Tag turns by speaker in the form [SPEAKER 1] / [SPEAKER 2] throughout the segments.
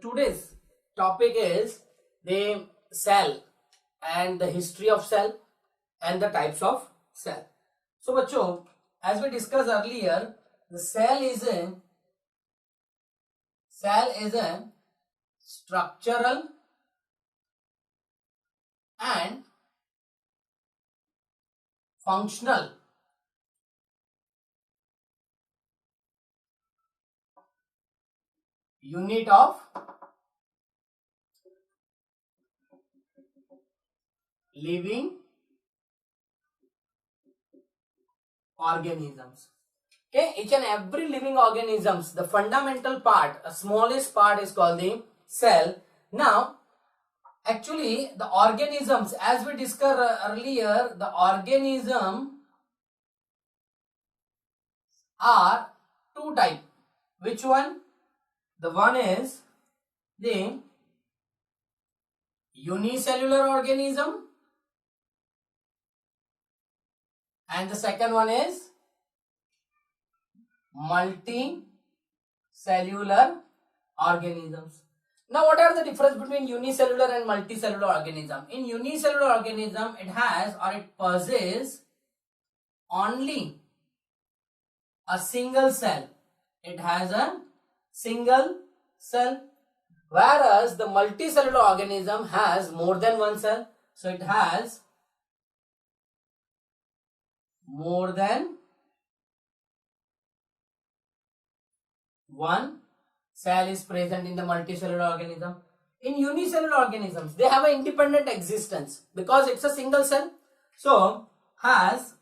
[SPEAKER 1] today's topic is the cell and the history of cell and the types of cell. So बच्चों, as we discussed earlier, the cell is a structural and functional unit of living organisms. Okay, each and every living organisms, the fundamental part, a smallest part is called the cell. Now, actually the organisms, as we discussed earlier, the organism are two type. Which one? The one is the unicellular organism and the second one is multicellular organisms. Now, what are the difference between unicellular and multicellular organism? In unicellular organism, it has or it possesses only a single cell. It has a single cell, whereas the multicellular organism has more than one cell. So it has more than one cell is present in the multicellular organism. In unicellular organisms, they have an independent existence because it's a single cell. So has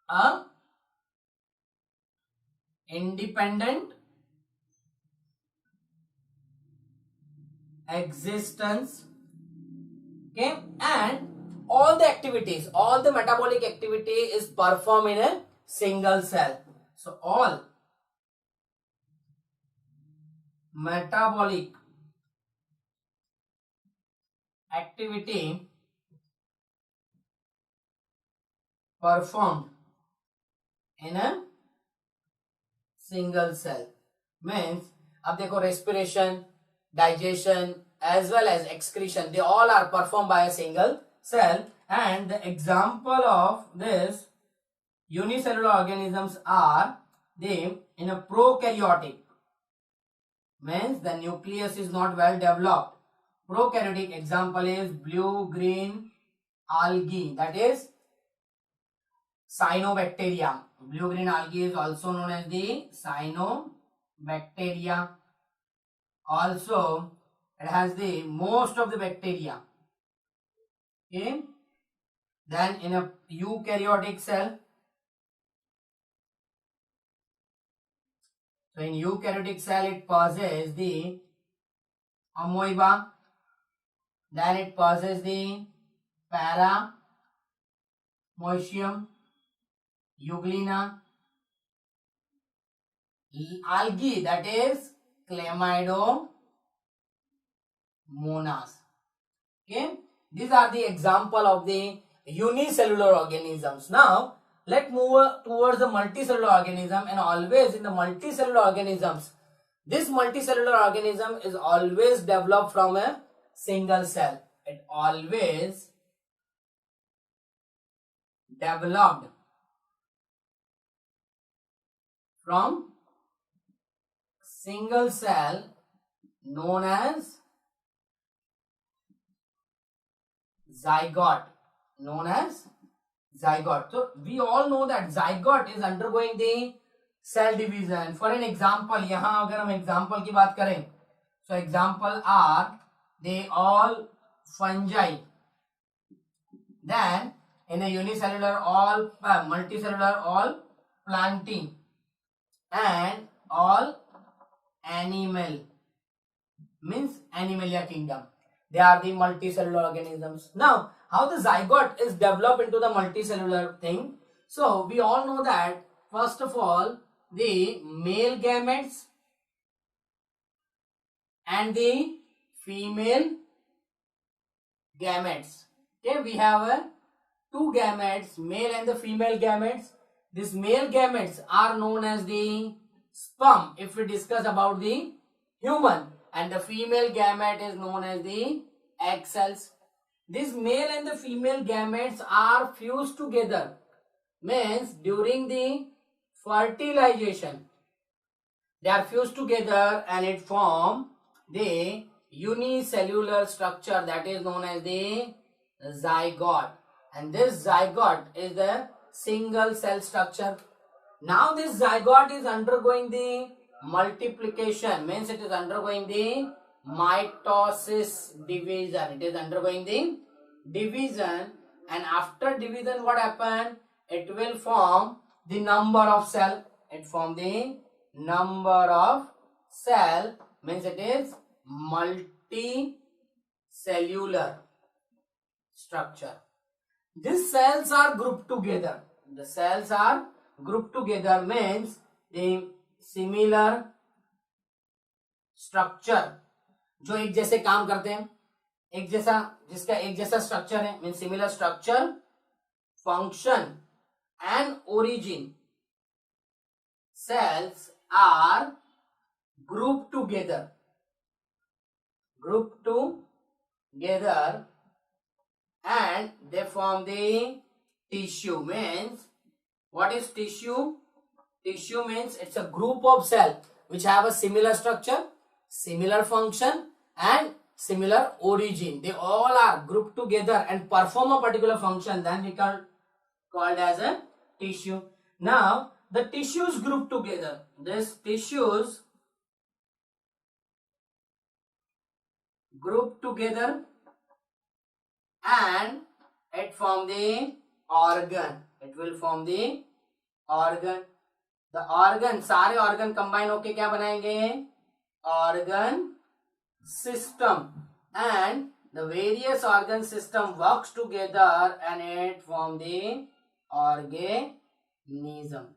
[SPEAKER 1] a independent existence, okay, and all the activities, all the metabolic activity is performed in a single cell. So all metabolic activity performed in a single cell means, अब देखो respiration, digestion as well as excretion, they all are performed by a single cell. And the example of this unicellular organisms are the in a prokaryotic, means the nucleus is not well developed. Prokaryotic example is blue-green algae, that is cyanobacteria. Blue-green algae is also known as the cyanobacteria. Also, it has the most of the bacteria. Okay. Then in a eukaryotic cell, so in eukaryotic cell it possesses the amoeba, then it possesses the paramecium, euglena, algae, that is chlamydomonas. Okay, these are the example of the unicellular organisms. Now let's move towards the multicellular organism, and always in the multicellular organisms, this multicellular organism is always developed from a single cell. It always developed from single cell known as zygote. So we all know that zygote is undergoing the cell division. For an example, यहाँ अगर हम example की बात करें, so example are they all fungi. Then in a unicellular all multicellular all planting and all animal, means animalia kingdom. They are the multicellular organisms. Now, how the zygote is developed into the multicellular thing? So, we all know that first of all, the male gametes and the female gametes. Okay, we have two gametes, male and the female gametes. These male gametes are known as the sperm. If we discuss about the human, and the female gamete is known as the egg cells. This male and the female gametes are fused together, means during the fertilization they are fused together and it form the unicellular structure that is known as the zygote, and this zygote is the single cell structure. Now this zygote is undergoing the multiplication, means it is undergoing the mitosis division. It is undergoing the division, and after division what happen? It will form the number of cell. It form the number of cell, means it is multicellular structure. These cells are grouped together. The cells are grouped together means the similar structure, जो एक जैसे काम करते हैं, एक जैसा, जिसका एक जैसा स्ट्रक्चर है, mean similar structure, function and origin. Cells are grouped together and they form the tissue. Means what is tissue? Tissue means it's a group of cells which have a similar structure, similar function and similar origin. They all are grouped together and perform a particular function, then we called as a tissue. Now the tissues group together. These tissues group together and it form the organ. It will form the organ. The organ, सारे organ combine होके क्या बनाएंगे? Organ system, and the various organ system works together and it form the organism.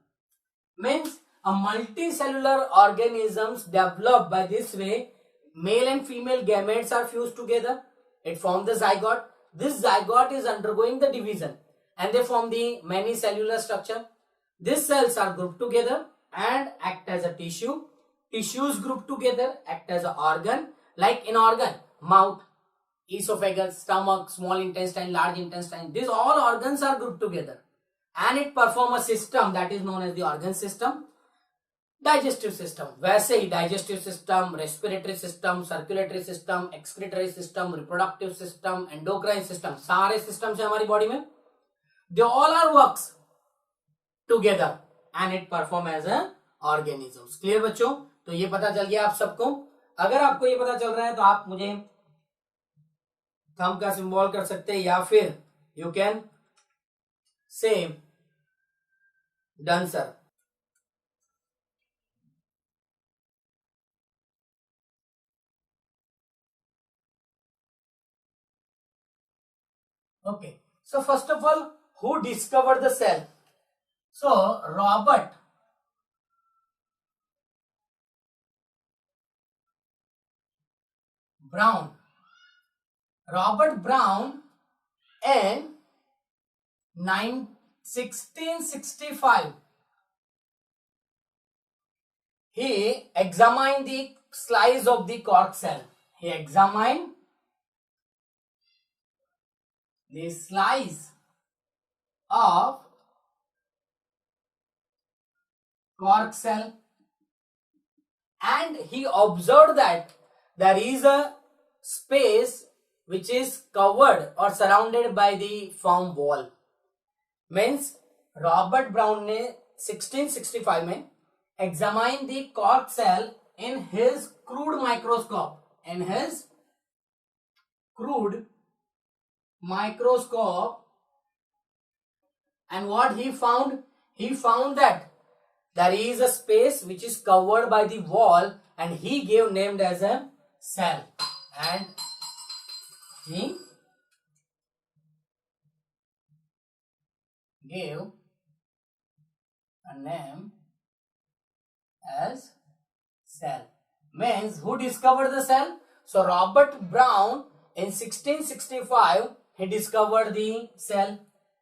[SPEAKER 1] Means a multicellular organisms developed by this way. Male and female gametes are fused together. It forms the zygote. This zygote is undergoing the division and they form the many cellular structure. These cells are grouped together and act as a tissue. Tissues grouped together act as an organ. Like in organ, mouth, esophagus, stomach, small intestine, large intestine. These all organs are grouped together and it perform a system that is known as the organ system. Digestive system, वैसे ही digestive system, respiratory system, circulatory system, excretory system, reproductive system, endocrine system, सारे systems है हमारी body में. They all are works together and it perform as a organisms. Clear बच्चों? तो ये पता चल गया आप सबको. अगर आपको ये पता चल रहा है तो आप मुझे थंब का सिंबल कर सकते हैं या फिर you can say done sir. Okay, so first of all, who discovered the cell? So Robert Brown in 1665 he examined the slice of the cork cell. He examined the slice of cork cell and he observed that there is a space which is covered or surrounded by the foam wall. Means Robert Brown ने 1665 में examine the cork cell in his crude microscope. In his crude microscope, and what he found? He found that there is a space which is covered by the wall and he gave named as a cell, and he gave a name as cell. Means who discovered the cell? So Robert Brown in 1665 he discovered the cell.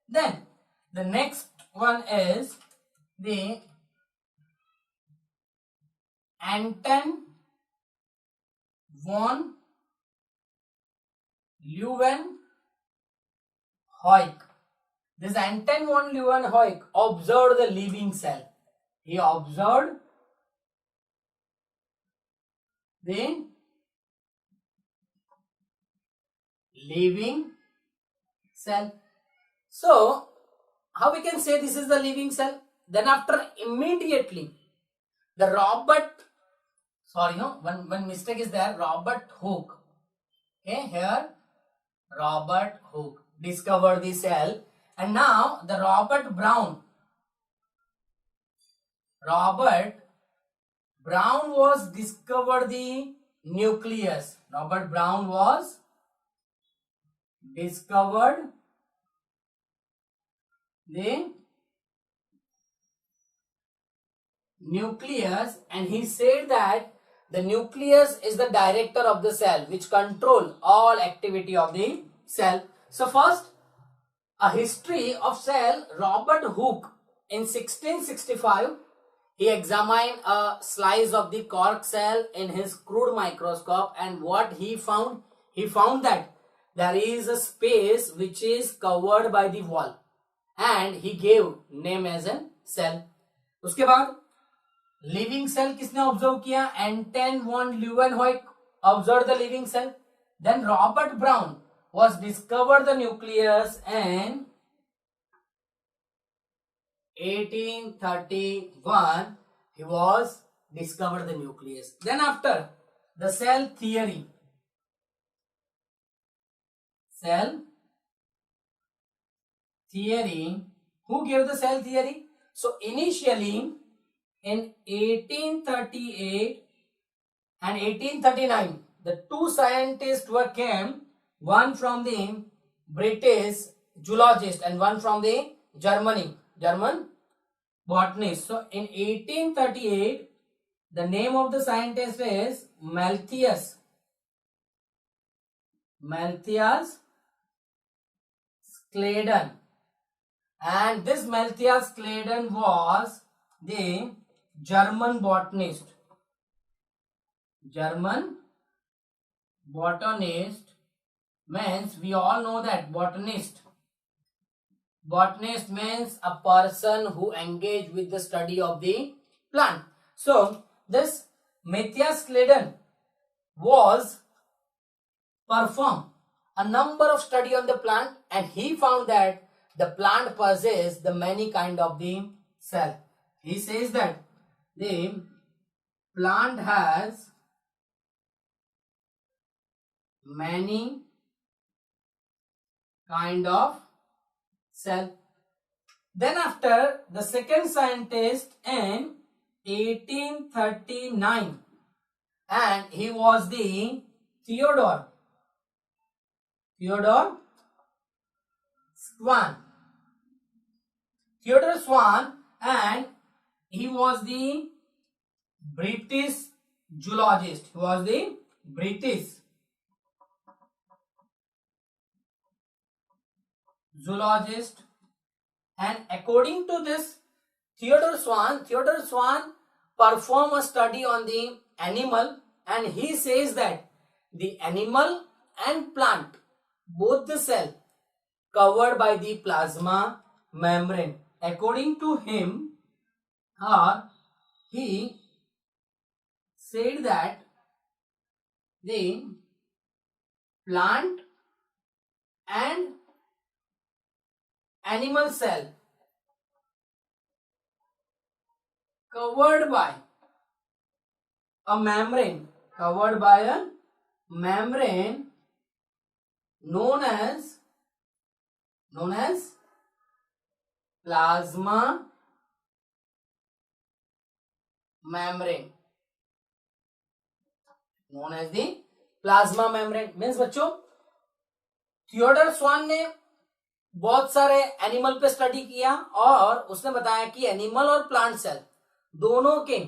[SPEAKER 1] Then the next one is the Anton von Leeuwenhoek. This Anton von Leeuwenhoek observed the living cell. He observed the living cell. So, how we can say this is the living cell? Then after immediately, the one mistake is there, Robert Hooke. Okay, here Robert Hooke discovered the cell, and now the Robert Brown was discovered the nucleus. Robert Brown was discovered the nucleus, and he said that the nucleus is the director of the cell which control all activity of the cell. So first, a history of cell. Robert Hooke in 1665, he examined a slice of the cork cell in his crude microscope, and what he found that there is a space which is covered by the wall, and he gave name as a cell. उसके बाद living cell किसने observe किया? Anton von Leeuwenhoek observe the living cell. Then Robert Brown was discovered the nucleus in 1831. He was discovered the nucleus. Then after the cell theory, who gave the cell theory? So initially in 1838 and 1839, the two scientists were came, one from the British zoologist and one from the German botanist. So in 1838, the name of the scientist is Malthius Sladen, and this Malthius Sladen was the German botanist. Means we all know that botanist means a person who engage with the study of the plant. So this Matthias Sladen was performed a number of study on the plant, and he found that the plant possesses the many kind of the cell. He says that the plant has many kind of cell. Then after the second scientist in 1839, and he was the Theodore Swan, and he was the British zoologist. And according to this Theodore Swan performed a study on the animal, and he says that the animal and plant, both the cell covered by the plasma membrane. According to him, he said that the plant and animal cell covered by a membrane known as plasma membrane. Known as the plasma membrane. Means बच्चों, Theodore स्वान ने बहुत सारे animal पे study किया, और उसने बताया कि एनिमल और प्लांट सेल दोनों के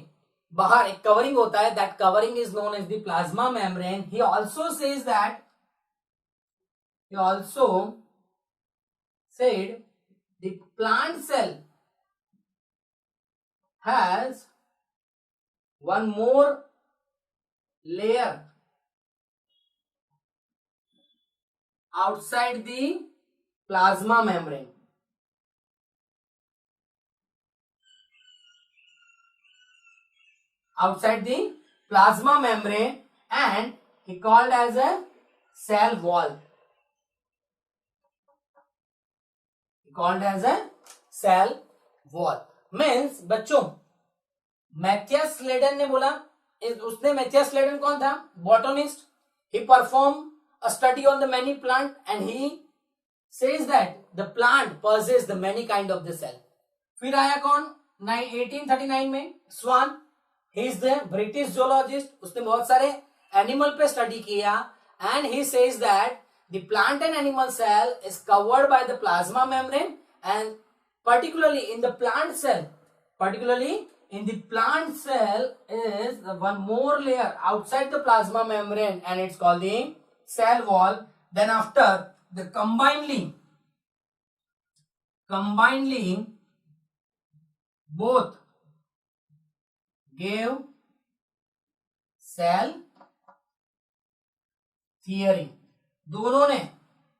[SPEAKER 1] बाहर एक कवरिंग होता है, that covering is known as the plasma membrane. He also said the plant cell has one more layer outside the plasma membrane. Outside the plasma membrane, and he called as a cell wall. He called as a cell wall. Means बच्चों Matheus Schleiden ने बोला, उसने Matheus Schleiden कौन था? Botanist. He performed a study on the many plant and he says that the plant possesses the many kind of the cell. फिर आया कौन 1839 में? स्वान. He is the British zoologist. उसने बहुत सारे एनिमल पे स्टडी किया and he says that the plant and animal cell is covered by the plasma membrane, and particularly in the plant cell is one more layer outside the plasma membrane and it's called the cell wall. Then after the combinedly both gave cell theory. दोनों ने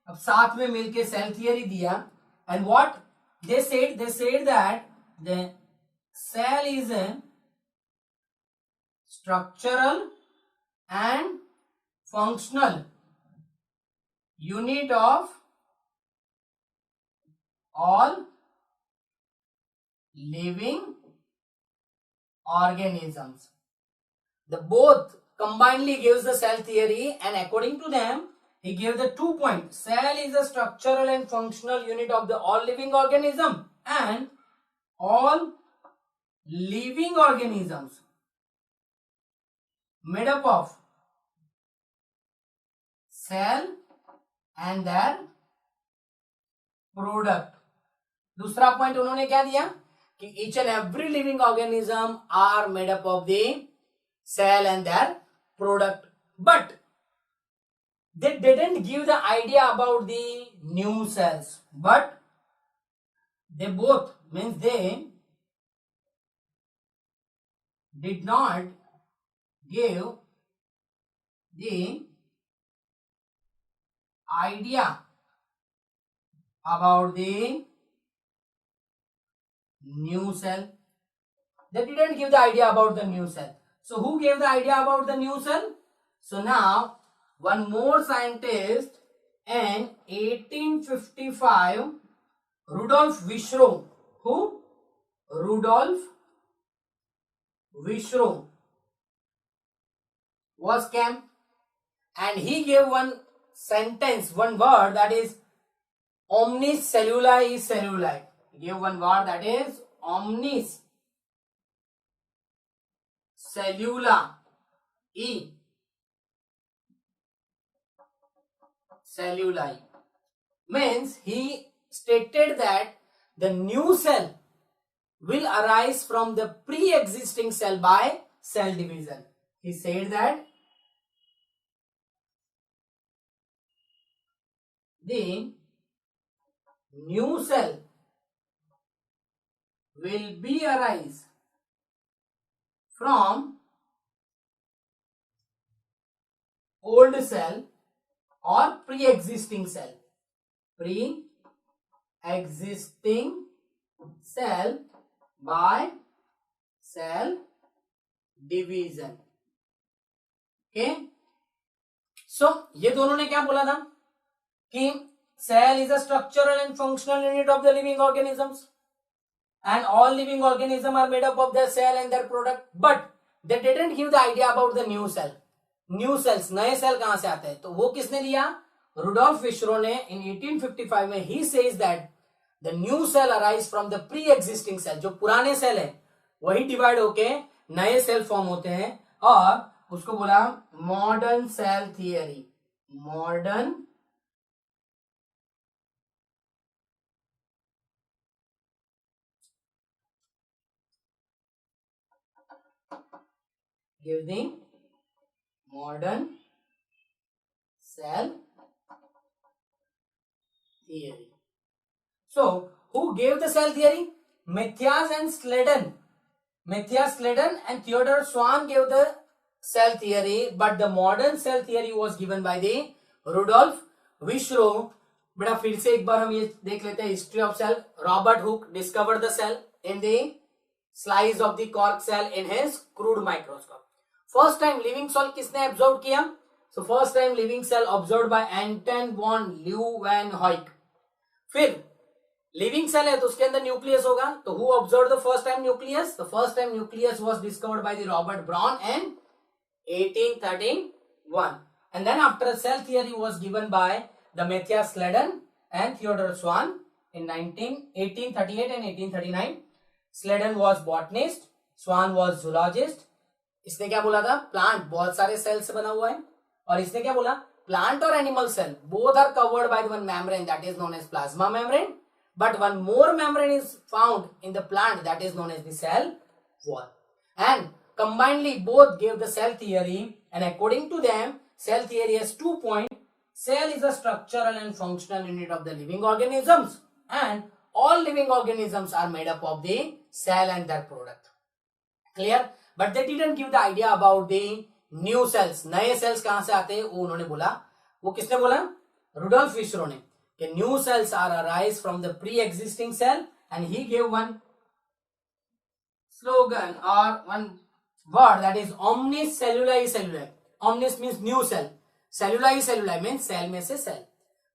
[SPEAKER 1] अब साथ में मिलके cell theory दिया. And what they said that the cell is a structural and functional unit of all living organisms. The both combinedly gives the cell theory, and according to them he gave the 2 points. Cell is a structural and functional unit of the all living organism, and all living organisms made up of cell and their product. दूसरा point उन्होंने क्या दिया कि each and every living organism are made up of the cell and their product, but they didn't give the idea about the new cells, but they both means they did not give the idea about the new cell. They didn't give the idea about the new cell. So who gave the idea about the new cell? So now one more scientist in 1855, Rudolf Virchow. Who? Rudolf Virchow was came and he gave one sentence, one word, that is omnis celluli is celluli. He gave one word, that is omnis cellula e celluli. Means he stated that the new cell will arise from the pre-existing cell by cell division. He said that the new cell will be arise from old cell or pre-existing cell. Pre-existing cell by cell division. Okay. So ये दोनों ने क्या बोला था कि cell is a structural and functional unit of the living organisms, and all living organisms are made up of their cell and their product, but they didn't give the idea about the new cell. New sales, नए cell कहां से आते हैं? तो वो किसने दिया? Rudolf विश्रो ने इन 1855 में. He says that the new cell arise from the pre existing cell. जो पुराने सेल है वही डिवाइड होके नए सेल फॉर्म होते हैं, और उसको बोला modern cell theory. Modern give the modern cell theory. So who gave the cell theory? Matthias and Sladen. Matthias Sladen and Theodor Swan gave the cell theory, but the modern cell theory was given by the Rudolf विश्रो, बेटा फिर से एक बार हम ये देख लेते हैं history of cell. Robert Hooke discovered the cell in the slice of the cork cell in his crude microscope. First time living cell किसने ऑब्जर्व किया? So first time living cell observed by Anton von Leeuwenhoek. फिर living cell है तो उसके अंदर nucleus होगा, तो who observed the first time nucleus? The first time nucleus was discovered by the Robert brown in 1831. And then after cell theory was given by the Matthias Sladen and Theodor Schwann in 1838 and 1839. Sladen was botanist, Schwann was zoologist. इसने क्या बोला था? Plant बहुत सारे cell से बना हुआ है. और इसने क्या बोला? प्लांट और animal cell both are covered by one membrane that is known as plasma membrane, but one more membrane is found in the plant that is known as the cell wall. And combinedly both gave the cell theory, and according to them cell theory has 2 points. Cell is a structural and functional unit of the living organisms, and all living organisms are made up of the cell and their product. Clear? But they didn't give the idea about the new cells. नए cells कहां से आते हैं वो उन्होंने बोला. वो किसने बोला? रुडोल्फ विश्रो ने, कि new cells are arise from the pre-existing cell, and he gave one slogan or one word, that is omnis celluli celluli. Omnis means new cell, celluli celluli means cell में से cell,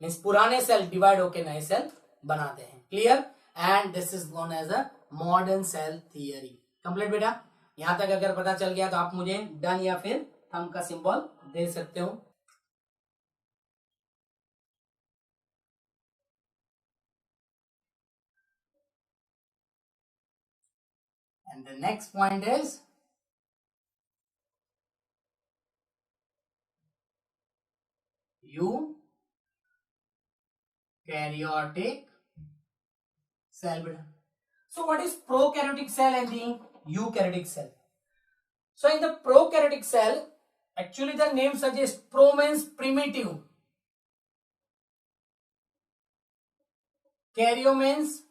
[SPEAKER 1] means पुराने cell divide होके नए cell बनाते हैं. Clear? And this is known as a modern cell theory. Complete बेटा? यहां तक अगर पता चल गया तो आप मुझे डन या फिर थंब का सिंबल दे सकते हो. And the next point is eukaryotic cell. So what is prokaryotic cell and the eukaryotic cell? So in the prokaryotic cell, actually the name suggests pro means primitive, karyo means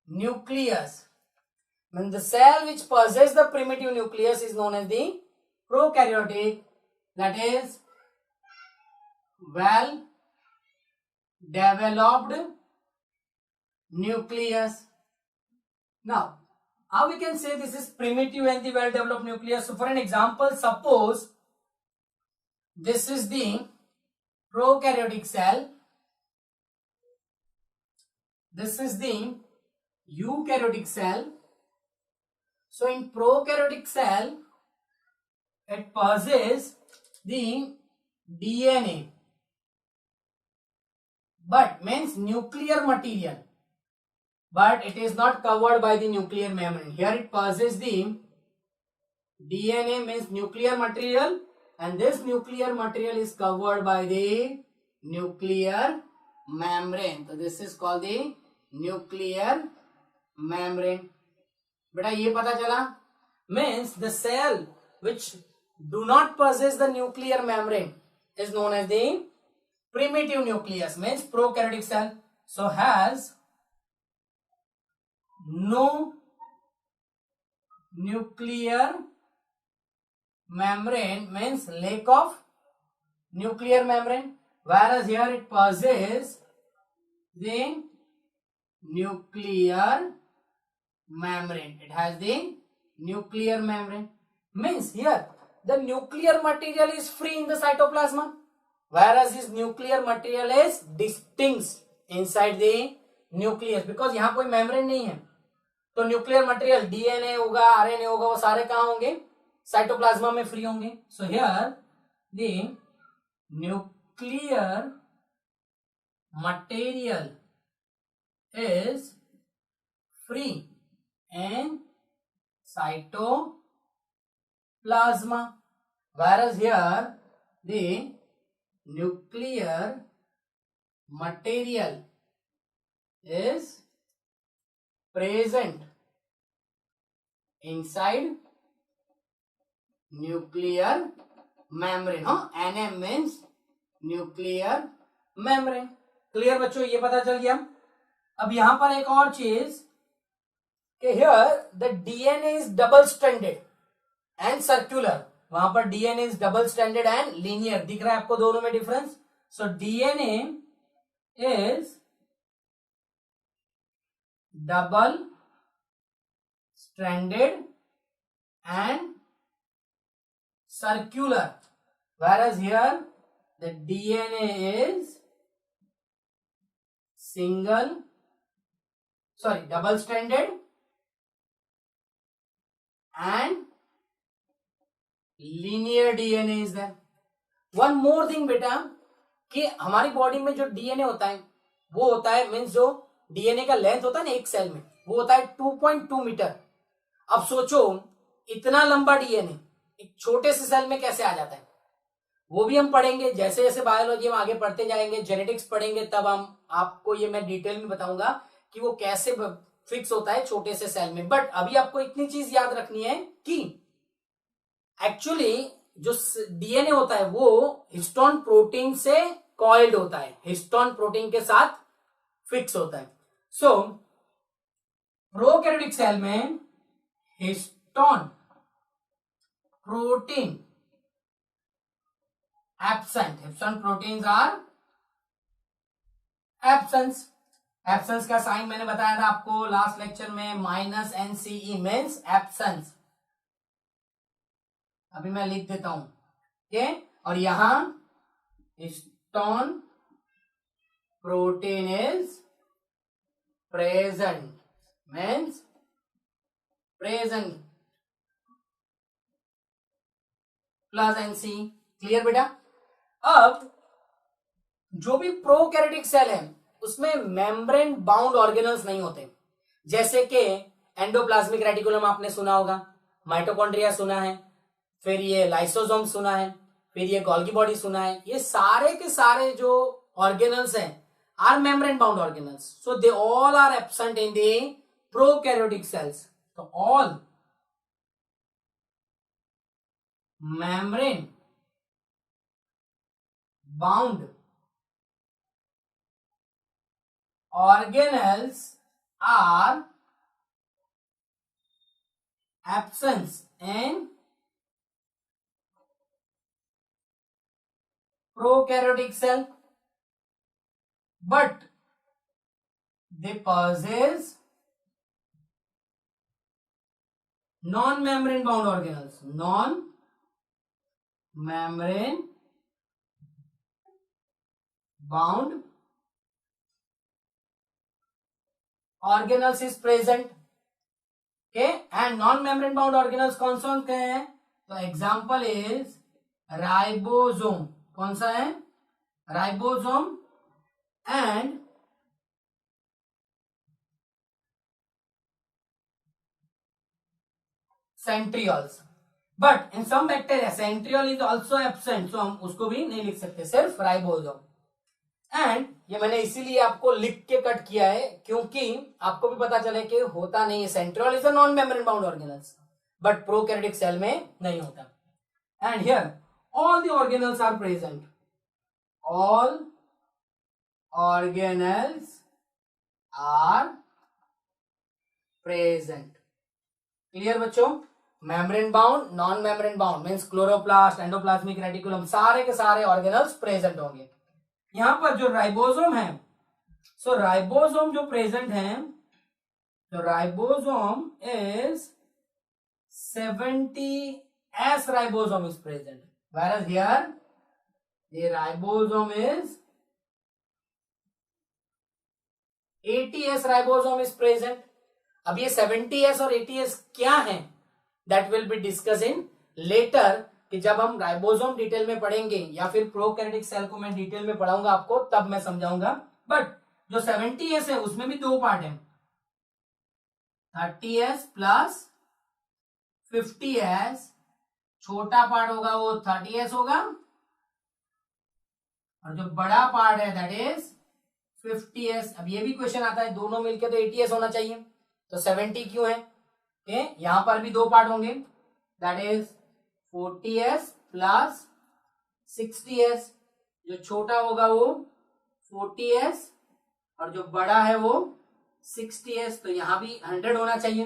[SPEAKER 1] nucleus. When the cell which possesses the primitive nucleus is known as the prokaryotic, that is well developed nucleus. Now, how we can say this is primitive and the well developed nucleus? So for an example, suppose this is the prokaryotic cell, this is the eukaryotic cell. So in prokaryotic cell, it possesses the DNA, but means nuclear material, but it is not covered by the nuclear membrane. Here it possesses the DNA means nuclear material, and this nuclear material is covered by the nuclear membrane. So this is called the nuclear membrane. बेटा ये पता चला, means the cell which do not possess the nuclear membrane is known as the primitive nucleus, means prokaryotic cell. So has no nuclear membrane means lack of nuclear membrane, whereas here it possesses the nuclear membrane. It has the nuclear membrane, means here the nuclear material is free in the cytoplasm, whereas this nuclear material is distinct inside the nucleus, because यहाँ कोई membrane नहीं है. तो nuclear material DNA होगा, RNA होगा, वो सारे कहाँ होंगे? साइटोप्लाज्मा में फ्री होंगे. So here the nuclear material is free in cytoplasma, whereas here the nuclear material is present inside nuclear membrane. NM means nuclear membrane. Clear बच्चों, ये पता चल गया. अब यहां पर एक और चीज कि here the DNA is double stranded and circular. वहां पर DNA is double stranded and linear. दिख रहा है आपको दोनों में difference? So DNA is double stranded and circular, whereas here the DNA is double stranded and linear DNA is there. One more thing बेटा, कि हमारी बॉडी में जो डीएनए होता है वो होता है मीन्स जो डीएनए का लेंथ होता है ना एक सेल में वो होता है 2.2 मीटर. अब सोचो इतना लंबा डीएनए एक छोटे से सेल में कैसे आ जाता है, वो भी हम पढ़ेंगे. जैसे जैसे बायोलॉजी हम आगे पढ़ते जाएंगे, जेनेटिक्स पढ़ेंगे, तब हम आपको ये मैं डिटेल में बताऊंगा कि वो कैसे फिक्स होता है छोटे से सेल में. बट अभी आपको इतनी चीज याद रखनी है कि एक्चुअली जो डीएनए होता है वो हिस्टोन प्रोटीन से कॉइल्ड होता है, हिस्टोन प्रोटीन के साथ फिक्स होता है. सो प्रोकैरियोटिक सेल में histone protein absent, histone proteins are absence. Absence का साइन मैंने बताया था आपको लास्ट लेक्चर में, -NCE मीन्स एब्सेंस. अभी मैं लिख देता हूं, ठीक है. और यहां histone protein is present means present plus NC. Clear बेटा. अब जो भी प्रोकैरियोटिक सेल है उसमें मेम्ब्रेन बाउंड ऑर्गेनल्स नहीं होते, जैसे कि एंडोप्लाज्मिक रेटिकुलम आपने सुना होगा, माइटोकॉन्ड्रिया सुना है, फिर ये लाइसोसोम सुना है, फिर ये गोल्गी बॉडी सुना है. ये सारे के सारे जो ऑर्गेनल्स हैं are membrane bound organelles. So they all are absent in the prokaryotic cells. तो all membrane bound organelles are absent in prokaryotic cell, but they possess non-membrane bound organelles. Non-membrane bound organelles is present. Okay, and non-membrane bound organelles कौन सा हैं? तो example is ribosome. कौन सा है? Ribosome and centrioles. But in some bacteria centriole is also absent, so हम उसको भी नहीं लिख सकते, सिर्फ राइबोसोम. एंड ये मैंने इसीलिए आपको लिख के कट किया है क्योंकि आपको भी पता चले कि होता नहीं है. Centriole is a non membrane bound organelles, but prokaryotic cell में नहीं होता. And here all the organelles are present. All organelles are present. Clear बच्चों. Membrane bound, non membrane bound means chloroplast, endoplasmic reticulum, सारे के सारे organelles present होंगे. यहां पर जो राइबोसोम है, सो राइबोसोम जो प्रेजेंट है, तो ribosome is 70S ribosome is present, whereas here the ribosome is 80S ribosome is present. अब ये 70S और 80S क्या है, that will be discuss in later, कि जब हम राइबोसोम डिटेल में पढ़ेंगे या फिर प्रोकैरियोटिक सेल को मैं डिटेल में पढ़ाऊंगा आपको, तब मैं समझाऊंगा. बट जो 70S है उसमें भी दो पार्ट है, 30S प्लस 50S. छोटा पार्ट होगा वो 30S होगा और जो बड़ा पार्ट है दैट इज 50S. अब ये भी क्वेश्चन आता है दोनों मिलके तो 80S होना चाहिए, तो 70 क्यों है? यहां पर भी दो पार्ट होंगे, that is 40S plus 60S. जो छोटा होगा वो 40S और जो बड़ा है वो 60S. तो यहां भी 100 होना चाहिए.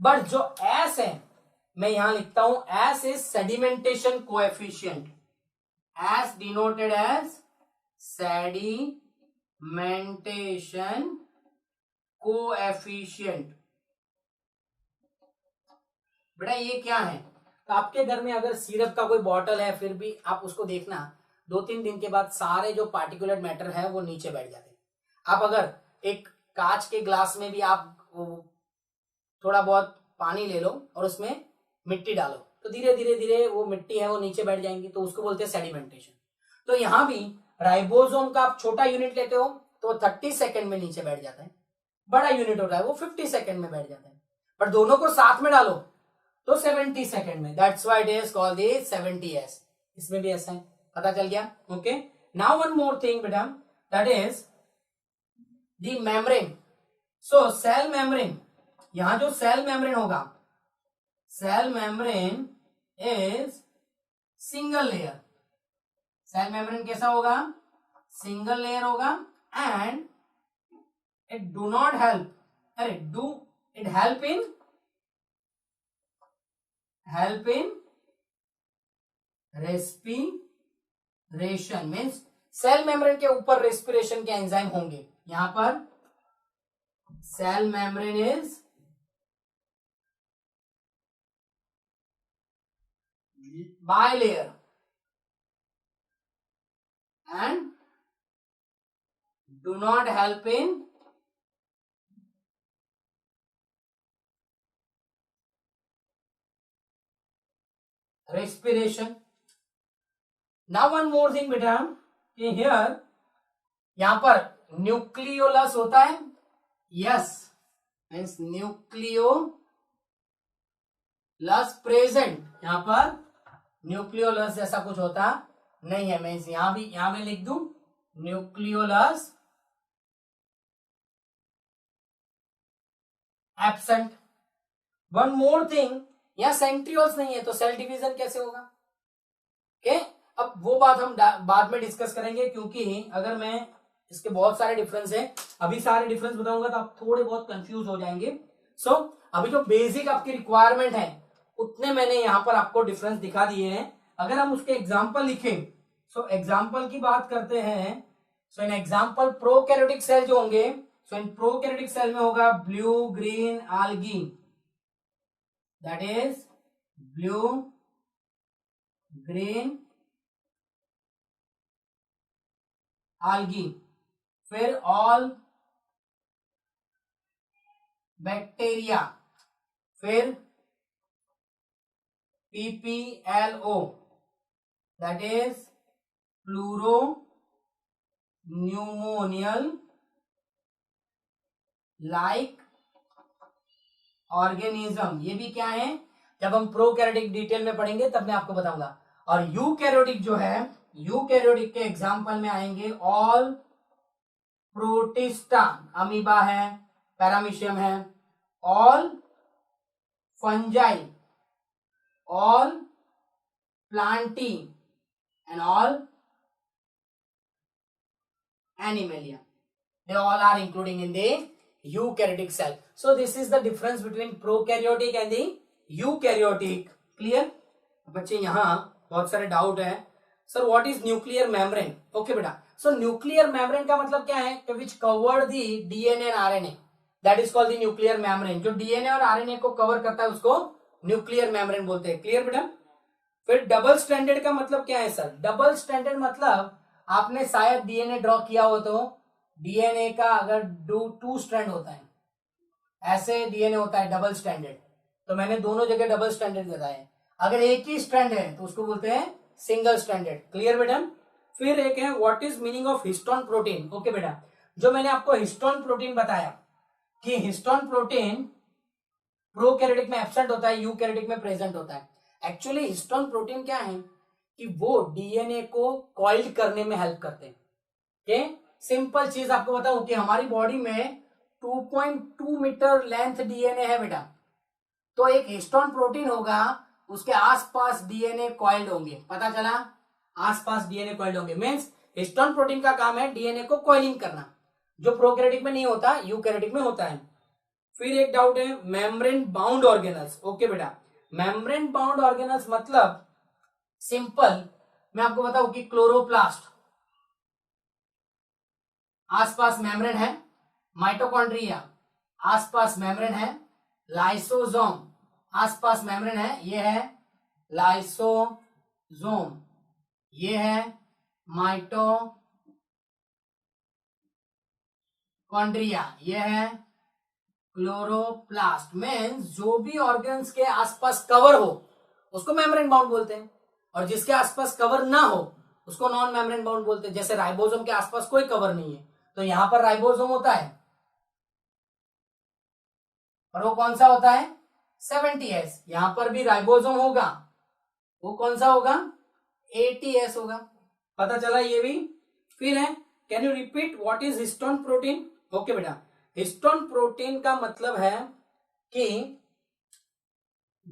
[SPEAKER 1] बट जो S है मैं यहां लिखता हूं, S is sedimentation coefficient, S denoted as sedimentation coefficient. बेटा ये क्या है? तो आपके घर में अगर सिरप का कोई बॉटल है, फिर भी आप उसको देखना 2-3 दिन के बाद सारे जो पार्टिकुलेट मैटर है वो नीचे बैठ जाते हैं। आप अगर एक कांच के ग्लास में भी आप थोड़ा बहुत पानी ले लो और उसमें मिट्टी डालो, तो धीरे धीरे धीरे वो मिट्टी है वो नीचे बैठ जाएंगी, तो उसको बोलते हैं सेडिमेंटेशन। तो यहां भी राइबोसोम का आप छोटा यूनिट लेते हो तो 30 सेकेंड में नीचे बैठ जाता है, बड़ा यूनिट होता है वो 50 सेकेंड में बैठ जाता है, पर दोनों को साथ में डालो तो 70 सेकेंड में। That's why it is called the 70s। इसमें भी ऐसा है, पता चल गया? Okay, now one more thing बेटा, that is the membrane. So cell membrane, यहां जो सेल मेम्ब्रेन होगा, cell membrane is single layer. Cell membrane कैसा होगा? सिंगल लेयर होगा, and it do not help, अरे do it help in respiration. Means cell membrane के ऊपर respiration के एंजाइम होंगे। यहां पर cell membrane is bilayer and do not help in respiration. Now one more thing बेटा, कि here यहां पर न्यूक्लियोलस होता है, यस, मीन्स न्यूक्लियोलस प्रेजेंट। यहां पर न्यूक्लियोलस जैसा कुछ होता नहीं है, मीन्स यहां में लिख दूं nucleolus absent. One more thing, यहां सेंट्रियोल्स नहीं है, तो सेल डिवीजन कैसे होगा? ओके, अब वो बात हम बाद में डिस्कस करेंगे, क्योंकि अगर मैं इसके बहुत सारे डिफरेंस है, अभी सारे डिफरेंस बताऊंगा तो आप थोड़े बहुत कंफ्यूज हो जाएंगे। सो अभी जो बेसिक आपकी रिक्वायरमेंट है उतने मैंने यहां पर आपको डिफरेंस दिखा दिए हैं। अगर हम उसके एग्जाम्पल लिखें, सो एग्जाम्पल की बात करते हैं। So in example prokaryotic cell जो होंगे, सो इन प्रोकैरियोटिक सेल में होगा blue green algae, that is blue green algae। फिर ऑल बैक्टीरिया, फिर PPLO, that is pleuropneumonia like organism. ये भी क्या है, जब हम प्रोकैरियोटिक डिटेल में पढ़ेंगे तब मैं आपको बताऊंगा। और यूकैरियोटिक जो है, यूकैरियोटिक के एग्जांपल में आएंगे ऑल प्रोटिस्टा, अमीबा है, पैरामीशियम है, all fungi, all Plantae and all animalia, they all are including in the eukaryotic cell. So this is the difference between prokaryotic and the eukaryotic. Clear? बच्चे यहाँ बहुत सारे doubt है, sir what is nuclear membrane? Okay बेटा, सो nuclear membrane का मतलब क्या है? Which covered the DNA and RNA, that is called the nuclear membrane. जो डीएनए और आरएनए को कवर करता है उसको न्यूक्लियर मेम्ब्रेन बोलते हैं। क्लियर बेटा? फिर डबल स्टैंडर्ड का मतलब क्या है सर? डबल स्टैंडर्ड मतलब आपने शायद डीएनए ड्रॉ किया हो, तो डीएनए का अगर 2 स्ट्रैंड होता है, ऐसे डीएनए होता है डबल स्टैंडर्ड, तो मैंने दोनों जगह डबल स्टैंडर्ड बताया। अगर एक ही स्ट्रैंड है तो उसको बोलते हैं सिंगल स्टैंडर्ड। क्लियर बेटा? फिर एक है what is meaning of histone protein. Okay बेटा, जो मैंने आपको हिस्टोन प्रोटीन बताया कि हिस्टोन प्रोटीन प्रोकैरियोटिक में एब्सेंट होता है, यूकैरियोटिक में प्रेजेंट होता है। एक्चुअली हिस्टोन प्रोटीन क्या है कि वो डीएनए को कॉइल्ड करने में हेल्प करते हैं। ओके, सिंपल चीज आपको बताऊं कि हमारी बॉडी में 2.2 मीटर लेंथ डीएनए है बेटा, तो एक हिस्टोन प्रोटीन होगा, उसके आसपास डीएनए कॉइल्ड होंगे। पता चला? आसपास डीएनए कॉइल्ड होंगे, मींस हिस्टोन प्रोटीन का काम है डीएनए को कॉइलिंग करना, जो प्रोकैरियोटिक में नहीं होता, यूकैरियोटिक में होता है। फिर एक डाउट है मेम्ब्रेन बाउंड ऑर्गेनल्स। ओके बेटा, मेम्ब्रेन बाउंड ऑर्गेनल्स मतलब सिंपल मैं आपको बताऊं कि क्लोरोप्लास्ट, आसपास मेम्ब्रेन है, माइटोकॉन्ड्रिया आसपास मेम्ब्रेन है, लाइसोसोम आसपास मेम्ब्रेन है, ये है लाइसोसोम, ये है माइटोकॉन्ड्रिया, ये है क्लोरोप्लास्ट। मीन्स जो भी ऑर्गन्स के आसपास कवर हो उसको मेम्ब्रेन बाउंड बोलते हैं, और जिसके आसपास कवर ना हो उसको नॉन मेम्ब्रेन बाउंड बोलते हैं। जैसे राइबोसोम के आसपास कोई कवर नहीं है तो यहां पर राइबोसोम होता है, और वो कौन सा होता है 70S। यहां पर भी राइबोसोम होगा, वो कौन सा होगा 80S होगा। पता चला ये भी। फिर है, can you repeat what is histone protein? Okay बेटा, हिस्टोन प्रोटीन का मतलब है कि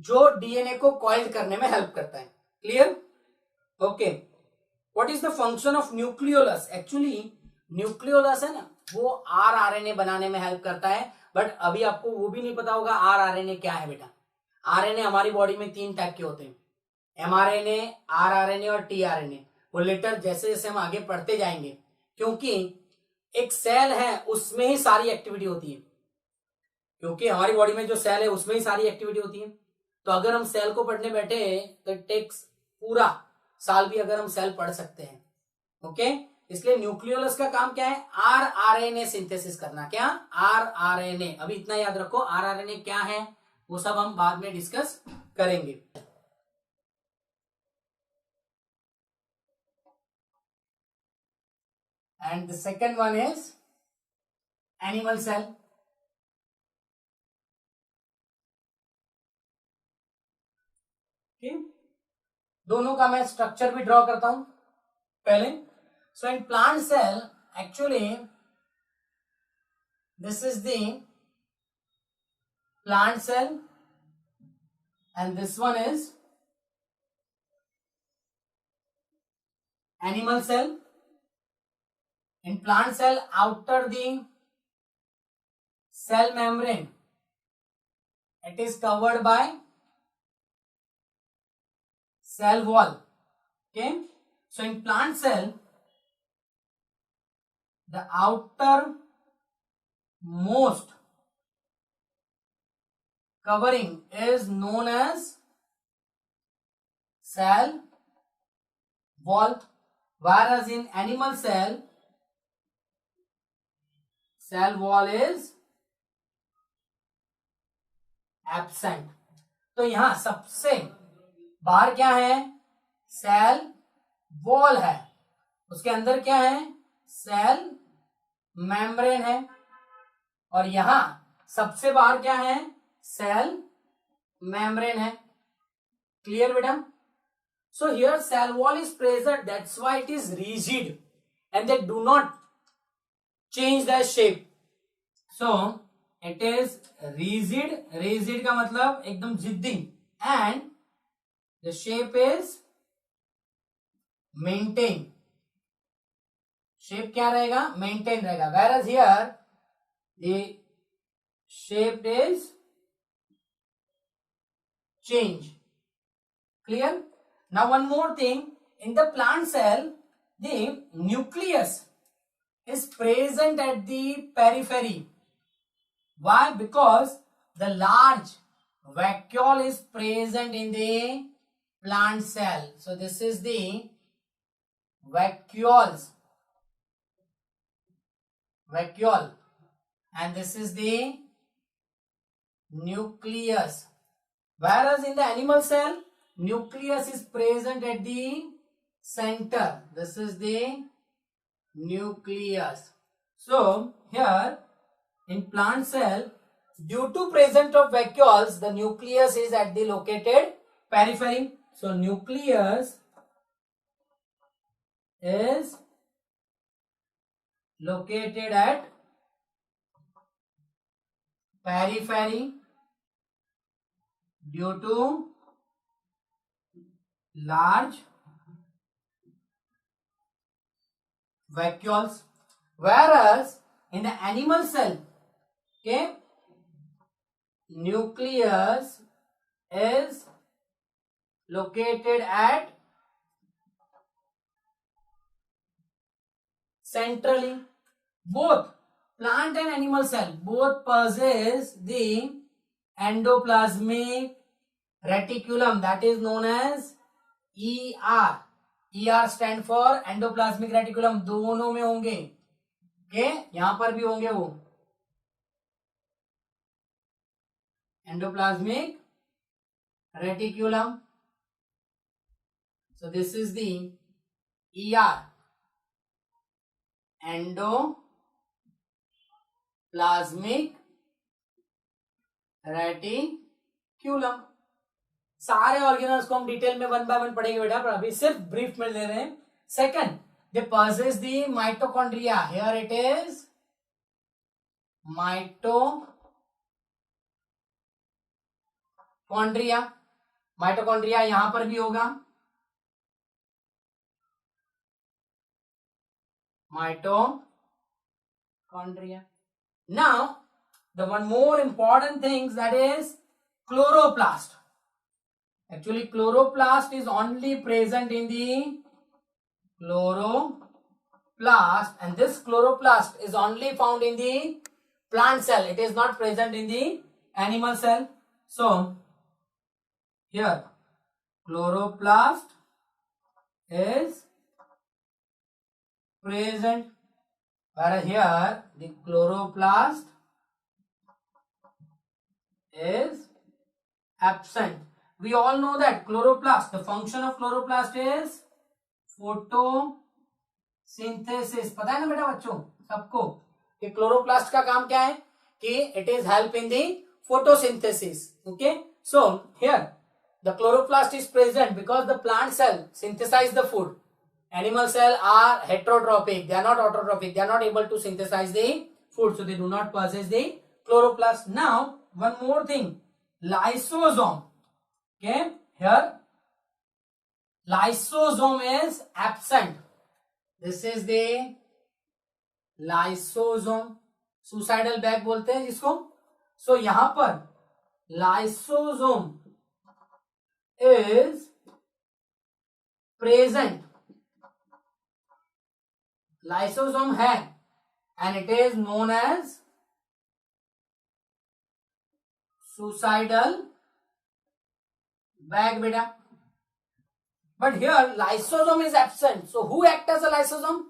[SPEAKER 1] जो डीएनए को कॉइल करने में हेल्प करता है। Clear? Okay. What is the function of nucleolus? Actually nucleolus है ना, वो आरआरएनए बनाने में हेल्प करता है, बट अभी आपको वो भी नहीं पता होगा आरआरएनए क्या है बेटा। आरएनए हमारी बॉडी में 3 टाइप के होते हैं, एमआरएनए, आरआरएनए और टीआरएनए। वो लेटर जैसे जैसे हम आगे पढ़ते जाएंगे, क्योंकि एक सेल है उसमें ही सारी एक्टिविटी होती है, क्योंकि हमारी बॉडी में जो सेल है उसमें ही सारी एक्टिविटी होती है। तो अगर हम सेल को पढ़ने बैठे तो इट टेक्स पूरा साल भी अगर हम सेल पढ़ सकते हैं। ओके, इसलिए न्यूक्लियोलस का काम क्या है, आरआरएनए सिंथेसिस करना। क्या? आरआरएनए। अभी इतना याद रखो, आरआरएनए क्या है वो सब हम बाद में डिस्कस करेंगे। And the second one is animal cell. Okay? दोनों का मैं स्ट्रक्चर भी ड्रॉ करता हूं पहले। So in plant cell actually this is the plant cell and this one is animal cell. In plant cell, outer the cell membrane, it is covered by cell wall. Okay, so in plant cell, the outer most covering is known as cell wall, whereas in animal cell, cell wall is absent. तो यहां सबसे बाहर क्या है, cell wall है, उसके अंदर क्या है, सेल मेम्ब्रेन है, और यहां सबसे बाहर क्या है, सेल मेम्ब्रेन है। क्लियर बेटा? So here cell wall is present, that's why it is rigid and they do not change the shape. So it is rigid, rigid का मतलब एकदम जिद्दी, and the shape is maintain. Shape क्या रहेगा, maintain रहेगा। whereas here the shape is change. Clear? Now one more thing, in the plant cell the nucleus is present at the periphery. Why? Because the large vacuole is present in the plant cell. So this is the vacuole, and this is the nucleus. Whereas in the animal cell, nucleus is present at the center. This is the nucleus. So here in plant cell, due to presence of vacuoles, the nucleus is at the located periphery. So nucleus is located at periphery due to large vacuoles. Whereas in the animal cell, okay, nucleus is located at centrally both plant and animal cell both possess the endoplasmic reticulum, that is known as ER. ER stand for endoplasmic reticulum, दोनों में होंगे. Okay, यहां पर भी होंगे वो endoplasmic reticulum. So this is the ER, endoplasmic reticulum. सारे organelles को हम डिटेल में वन बाय वन पढ़ेंगे बेटा, पर अभी सिर्फ ब्रीफ में ले रहे हैं. Second, they possess the mitochondria. Here it is mitochondria. Mitochondria यहां पर भी होगा, mitochondria. Now the one more important thing, that is chloroplast. Actually chloroplast is only present in the chloroplast, and this chloroplast is only found in the plant cell. It is not present in the animal cell. So here chloroplast is present, whereas here the chloroplast is absent. We all know that chloroplast, the function of chloroplast is photosynthesis. पता है ना बेटा बच्चों सबको कि chloroplast का काम क्या है, कि it is help in the photosynthesis. Okay, so here the chloroplast is present because the plant cell synthesize the food. Animal cell are heterotrophic, they are not autotrophic, they are not able to synthesize the food, so they do not possess the chloroplast. Now one more thing, lysosome. Okay, here lysosome is absent. This is the lysosome, suicidal bag बोलते हैं जिसको. So यहां पर lysosome is present, lysosome है, and it is known as suicidal bag beta. But here lysosome is absent, so who act as a lysosome?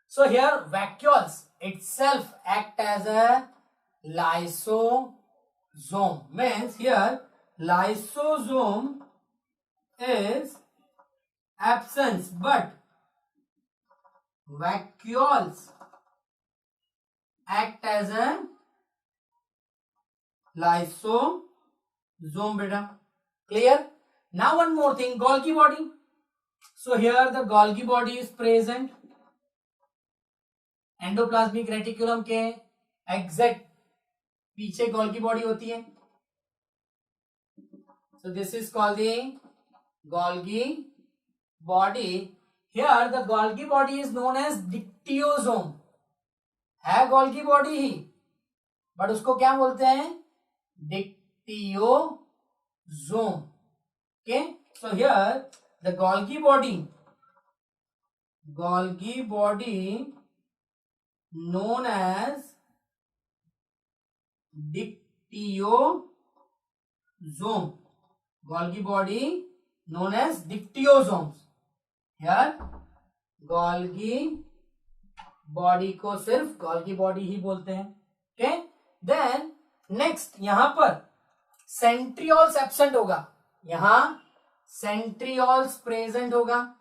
[SPEAKER 1] So here vacuoles itself act as a lysosome, means here lysosome is absence, but vacuoles act as a lysosome beta. Clear? Now one more thing, Golgi body. So here the Golgi body is present. Endoplasmic reticulum के exact पीछे Golgi body होती है. So this is called the Golgi body. Here the Golgi body is known as dictyosome. है Golgi body he, but उसको क्या बोलते हैं, dictyosome. Okay, so here the Golgi body known as dictyosome. Golgi body known as dictyosomes. Here Golgi body को सिर्फ Golgi body ही बोलते हैं. Okay, then next यहां पर सेंट्रियोल्स एब्सेंट होगा, यहां सेंट्रियोल्स प्रेजेंट होगा.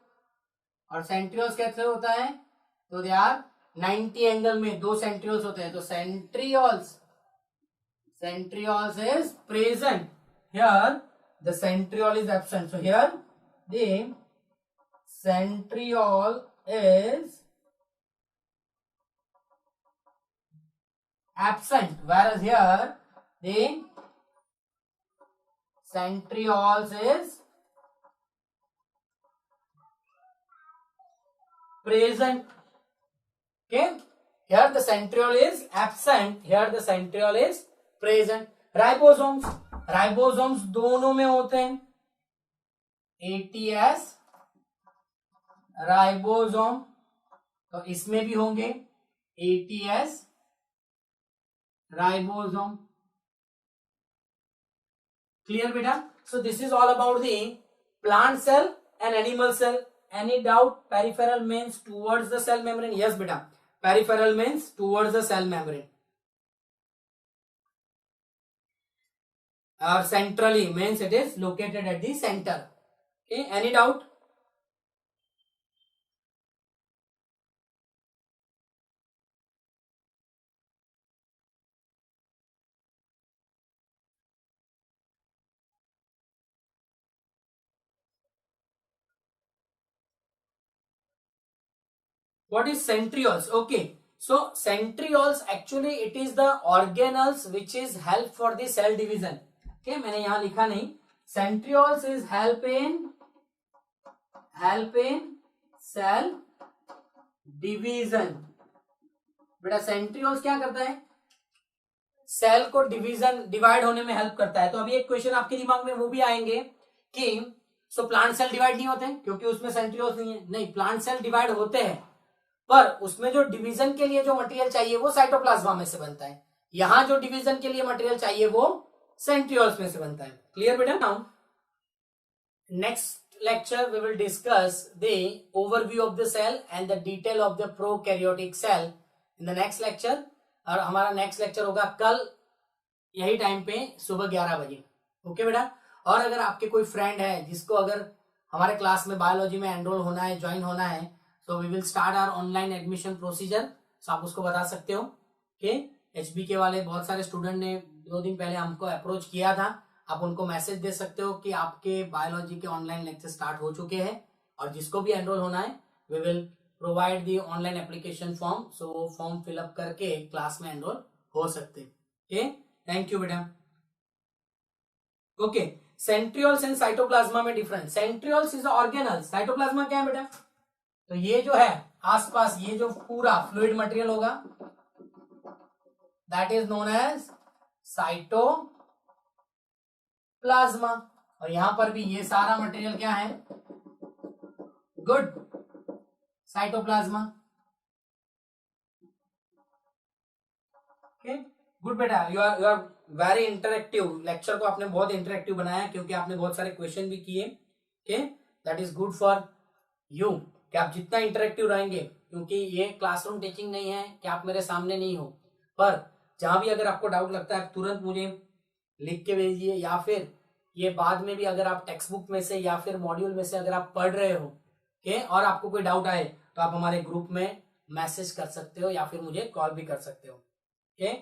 [SPEAKER 1] और सेंट्रियोल्स कैसे होता है, तो दे आर 90 एंगल में दो सेंट्रियोल्स होते हैं, तो centrioles is present. Here the centriole is absent, so here the centriole is absent, whereas here the centrioles is present. Okay, here the centriole is absent, here the centriole is present. Ribosomes दोनों में होते हैं, ATS ribosome, तो इसमें भी होंगे ATS ribosome. Clear beta? So this is all about the plant cell and animal cell. Any doubt? Peripheral means towards the cell membrane. Yes beta, peripheral means towards the cell membrane. Or centrally means it is located at the center. Okay, any doubt? What is centrioles? Okay, so centrioles actually it is the organelles which is help for the cell division. Okay, मैंने यहाँ लिखा नहीं. Centrioles is help in cell division. बेटा centrioles क्या करता है? Cell को divide होने में हेल्प करता है. तो अभी एक क्वेश्चन आपके दिमाग में वो भी आएंगे कि सो प्लांट सेल डिवाइड नहीं होते क्योंकि उसमें सेंट्रियोल्स नहीं है. नहीं, प्लांट सेल डिवाइड होते हैं पर उसमें जो डिवीजन के लिए जो मटेरियल चाहिए वो साइटोप्लाज्मा में से बनता है. यहां जो डिवीजन के लिए मटेरियल चाहिए वो सेंट्रियोल्स में से बनता है. क्लियर बेटा? Now next lecture we will discuss the overview of the cell and the detail of the prokaryotic cell in the next lecture. और हमारा नेक्स्ट लेक्चर होगा कल यही टाइम पे सुबह 11 बजे. ओके बेटा? और अगर आपके कोई फ्रेंड है जिसको अगर हमारे क्लास में बायोलॉजी में एनरोल होना है, ज्वाइन होना है, तो we will start our online admission procedure. So आप उसको बता सकते हो कि HBK वाले बहुत सारे स्टूडेंट ने 2 दिन पहले हमको अप्रोच किया था. आप उनको मैसेज दे सकते हो कि आपके बायोलॉजी के ऑनलाइन लेक्चर स्टार्ट हो चुके हैं और जिसको भी एनरोल होना है we will provide the online application form. So वो फॉर्म फिलअप करके क्लास में एनरोल हो सकते हैं. ओके, थैंक यू बेटा. ओके, सेंट्रियोल्स एंड साइटोप्लाज्मा में difference. Centrioles is organelle. Cytoplasm क्या है बेटा? तो ये जो है आसपास ये जो पूरा फ्लूइड मटेरियल होगा that is known as cytoplasm. और यहां पर भी ये सारा मटेरियल क्या है? Good, cytoplasm. ओके, गुड बेटा. You are very interactive. Lecture को आपने बहुत इंटरेक्टिव बनाया क्योंकि आपने बहुत सारे क्वेश्चन भी किए. Okay, that is good for you कि आप जितना इंटरेक्टिव रहेंगे, क्योंकि ये क्लासरूम टीचिंग नहीं है कि आप मेरे सामने नहीं हो, पर जहां भी अगर आपको डाउट लगता है तुरंत मुझे लिख के भेजिए, या फिर ये बाद में भी अगर आप टेक्स्ट बुक में से या फिर मॉड्यूल में से अगर आप पढ़ रहे हो ओके और आपको कोई डाउट आए तो आप हमारे ग्रुप में मैसेज कर सकते हो या फिर मुझे कॉल भी कर सकते हो. ओके.